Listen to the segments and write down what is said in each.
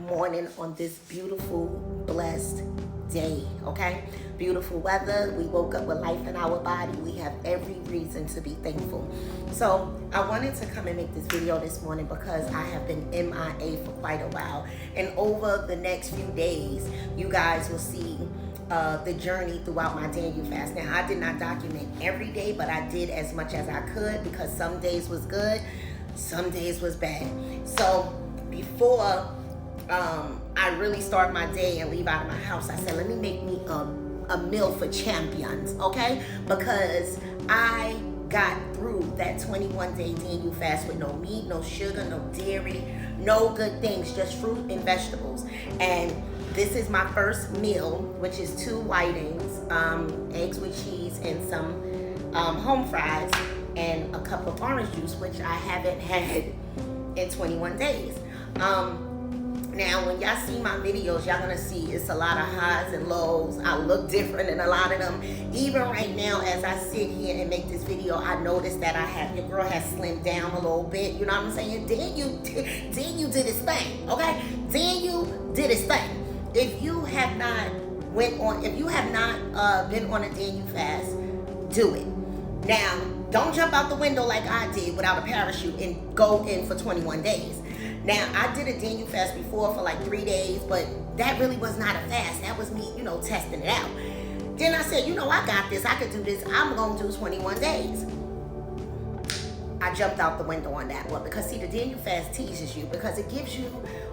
morning on this beautiful, blessed day, okay? Beautiful weather. We woke up with life in our body. We have every reason to be thankful. So I wanted to come and make this video this morning because I have been MIA for quite a while. And over the next few days, you guys will see the journey throughout my Daniel fast. Now, I did not document every day, but I did as much as I could because some days was good, some days was bad. So before I really start my day and leave out of my house, I said, let me make me a meal for champions, okay? Because I got through that 21-day Daniel fast with no meat, no sugar, no dairy, no good things, just fruit and vegetables. And this is my first meal, which is 2 whitings, eggs with cheese, and some home fries, and a cup of orange juice, which I haven't had in 21 days. Now, when y'all see my videos, y'all gonna see it's a lot of highs and lows. I look different in a lot of them. Even right now, as I sit here and make this video, I noticed that your girl has slimmed down a little bit. You know what I'm saying? Daniel did his thing, okay? Daniel did his thing. If you have not been on a Daniel fast, do it. Now, don't jump out the window like I did without a parachute and go in for 21 days. Now, I did a Daniel fast before for like 3 days, but that really was not a fast. That was me, testing it out. Then I said, I got this. I could do this. I'm going to do 21 days. I jumped out the window on that one because, see, the Daniel fast teases you because it gives you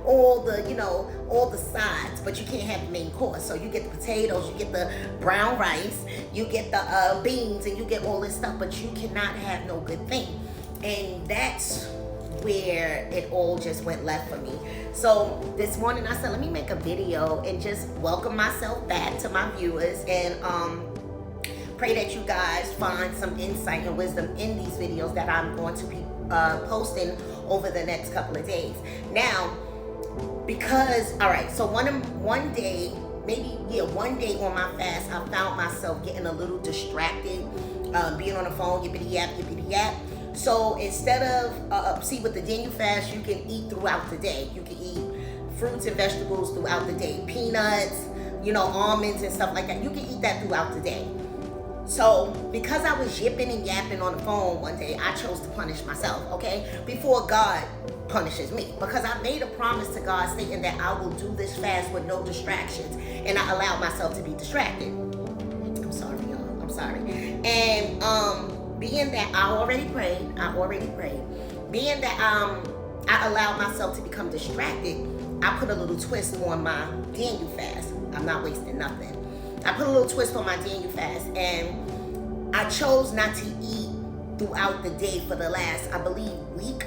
all the sides, but you can't have the main course. So you get the potatoes, you get the brown rice, you get the beans, and you get all this stuff, but you cannot have no good thing. And that's where it all just went left for me. So this morning I said, let me make a video and just welcome myself back to my viewers and pray that you guys find some insight and wisdom in these videos that I'm going to be posting over the next couple of days. Now, because, all right, so one day on my fast, I found myself getting a little distracted, being on the phone, yippity yap. So instead of, see, with the Daniel fast, you can eat throughout the day. You can eat fruits and vegetables throughout the day. Peanuts, almonds and stuff like that. You can eat that throughout the day. So because I was yipping and yapping on the phone one day, I chose to punish myself, okay? Before God punishes me. Because I made a promise to God stating that I will do this fast with no distractions. And I allowed myself to be distracted. I'm sorry, y'all. I'm sorry. And being that I already prayed, being that I allowed myself to become distracted, I put a little twist on my Daniel fast. I'm not wasting nothing. I put a little twist on my Daniel fast, and I chose not to eat throughout the day for the last, I believe, week.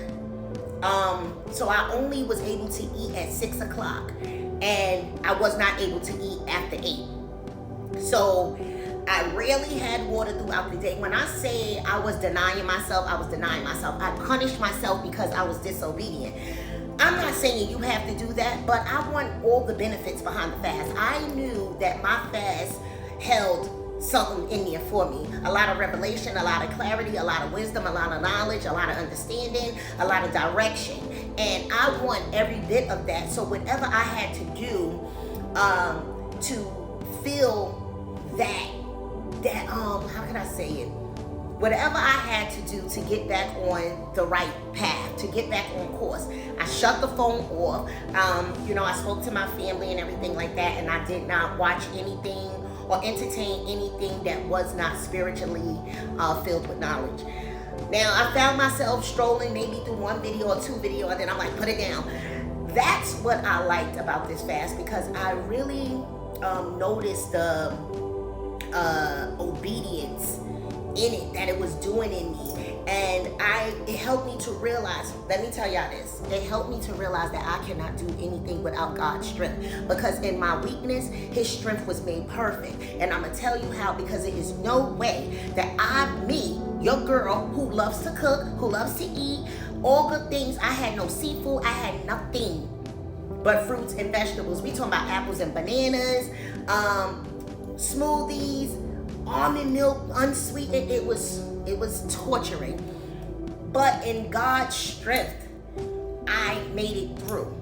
So I only was able to eat at 6 o'clock, and I was not able to eat after 8. So I rarely had water throughout the day. When I say I was denying myself, I was denying myself. I punished myself because I was disobedient. I'm not saying you have to do that, but I want all the benefits behind the fast. I knew that my fast held something in there for me. A lot of revelation, a lot of clarity, a lot of wisdom, a lot of knowledge, a lot of understanding, a lot of direction. And I want every bit of that. So whatever I had to do to feel that how can I say it? Whatever I had to do to get back on the right path, to get back on course, I shut the phone off. I spoke to my family and everything like that, and I did not watch anything or entertain anything that was not spiritually filled with knowledge. Now, I found myself strolling maybe through 1 video or 2 videos, and then I'm like, put it down. That's what I liked about this fast, because I really noticed the obedience in it that it was doing in me, and it helped me to realize, let me tell y'all this, it helped me to realize that I cannot do anything without God's strength, because in my weakness his strength was made perfect. And I'm gonna tell you how, because it is no way that me, your girl who loves to cook, who loves to eat all good things, I had no seafood, I had nothing but fruits and vegetables. We talking about apples and bananas, smoothies, almond milk, unsweetened. It was torturing. But in God's strength, I made it through.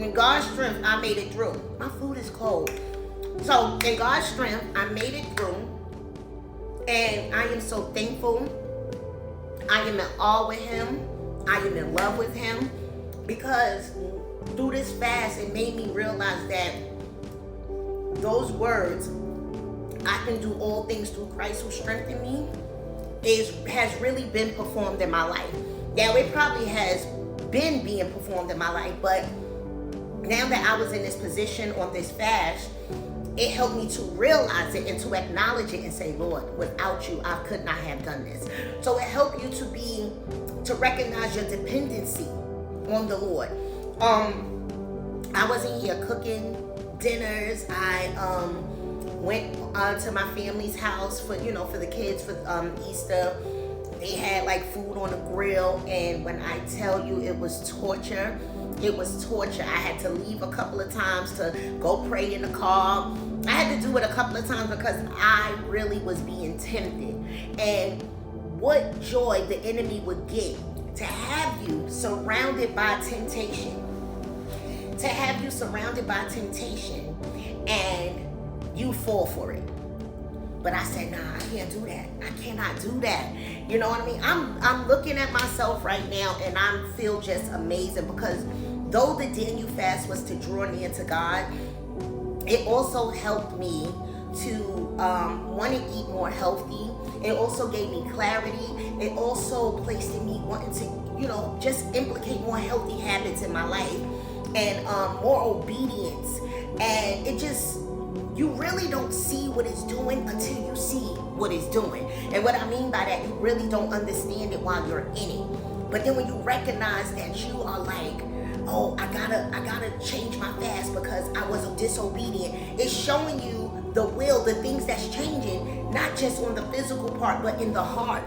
in God's strength, I made it through. My food is cold. So in God's strength, I made it through. And I am so thankful. I am in awe with him. I am in love with him. Because through this fast, it made me realize that those words, I can do all things through Christ who strengthened me, has really been performed in my life. Now, it probably has been being performed in my life, but now that I was in this position on this fast, it helped me to realize it and to acknowledge it and say, Lord, without you, I could not have done this. So it helped you to recognize your dependency on the Lord. I was in here cooking dinners. I went to my family's house for the kids for Easter. They had like food on the grill, and when I tell you it was torture, it was torture. I had to leave a couple of times to go pray in the car. I had to do it a couple of times because I really was being tempted. And what joy the enemy would get to have you surrounded by temptation. To have you surrounded by temptation and you fall for it. But I said, nah, I can't do that. I cannot do that. You know what I mean? I'm looking at myself right now and I feel just amazing, because though the Daniel fast was to draw near to God, it also helped me to want to eat more healthy. It also gave me clarity. It also placed in me wanting to, just implicate more healthy habits in my life and more obedience. And it just, you really don't see what it's doing until you see what it's doing. And what I mean by that, you really don't understand it while you're in it. But then when you recognize that you are like, oh, I gotta change my fast because I was disobedient, it's showing you the will, the things that's changing, not just on the physical part, but in the heart.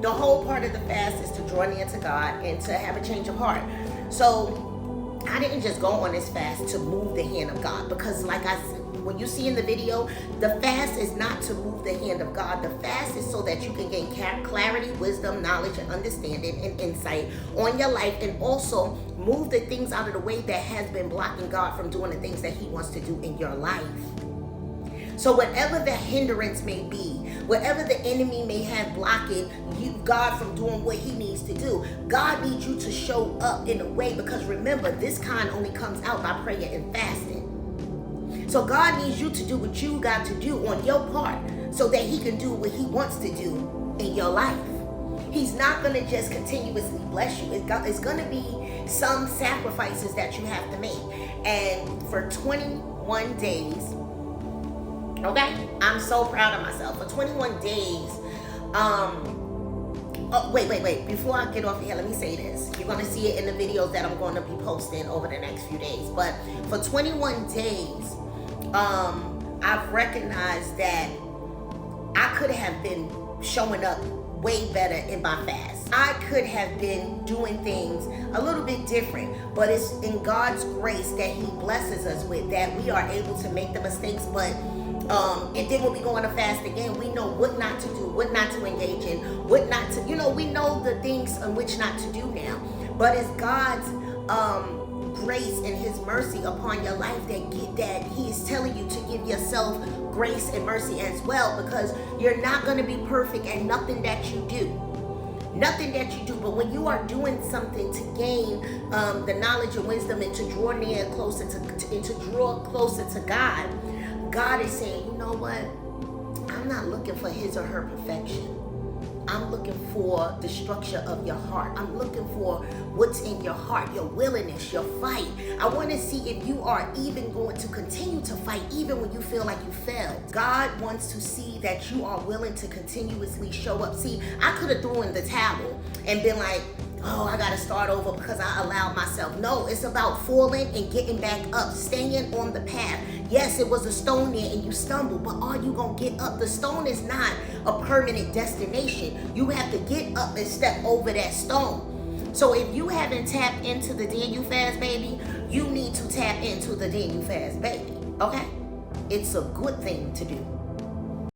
The whole part of the fast is to draw near to God and to have a change of heart. So I didn't just go on this fast to move the hand of God, because like I said, when you see in the video, the fast is not to move the hand of God. The fast is so that you can gain clarity, wisdom, knowledge, and understanding and insight on your life, and also move the things out of the way that has been blocking God from doing the things that he wants to do in your life. So whatever the hindrance may be, whatever the enemy may have blocking God from doing what he needs to do, God needs you to show up in a way, because remember, this kind only comes out by prayer and fasting. So God needs you to do what you got to do on your part so that he can do what he wants to do in your life. He's not going to just continuously bless you. It's going to be some sacrifices that you have to make. And for 21 days, okay, I'm so proud of myself. For 21 days, oh, wait. Before I get off here, let me say this. You're going to see it in the videos that I'm going to be posting over the next few days. But for 21 days, I've recognized that I could have been showing up way better in my fast. I could have been doing things a little bit different, but it's in God's grace that he blesses us with, that we are able to make the mistakes, but and then when we go on a fast again, we know what not to do, what not to engage in, what not to, we know the things in which not to do now. But it's God's grace and his mercy upon your life that he is telling you to give yourself grace and mercy as well, because you're not going to be perfect at nothing that you do. But when you are doing something to gain the knowledge and wisdom and to draw near closer to draw closer to God, God is saying, you know what? I'm not looking for his or her perfection. I'm looking for the structure of your heart. I'm looking for what's in your heart, your willingness, your fight. I want to see if you are even going to continue to fight even when you feel like you failed. God wants to see that you are willing to continuously show up. See, I could have thrown in the towel and been like, oh, I got to start over because I allowed myself. No, it's about falling and getting back up, staying on the path. Yes, it was a stone there and you stumbled, but are you going to get up? The stone is not a permanent destination. You have to get up and step over that stone. So if you haven't tapped into the Daniel fast, baby, you need to tap into the Daniel fast, baby. Okay? It's a good thing to do.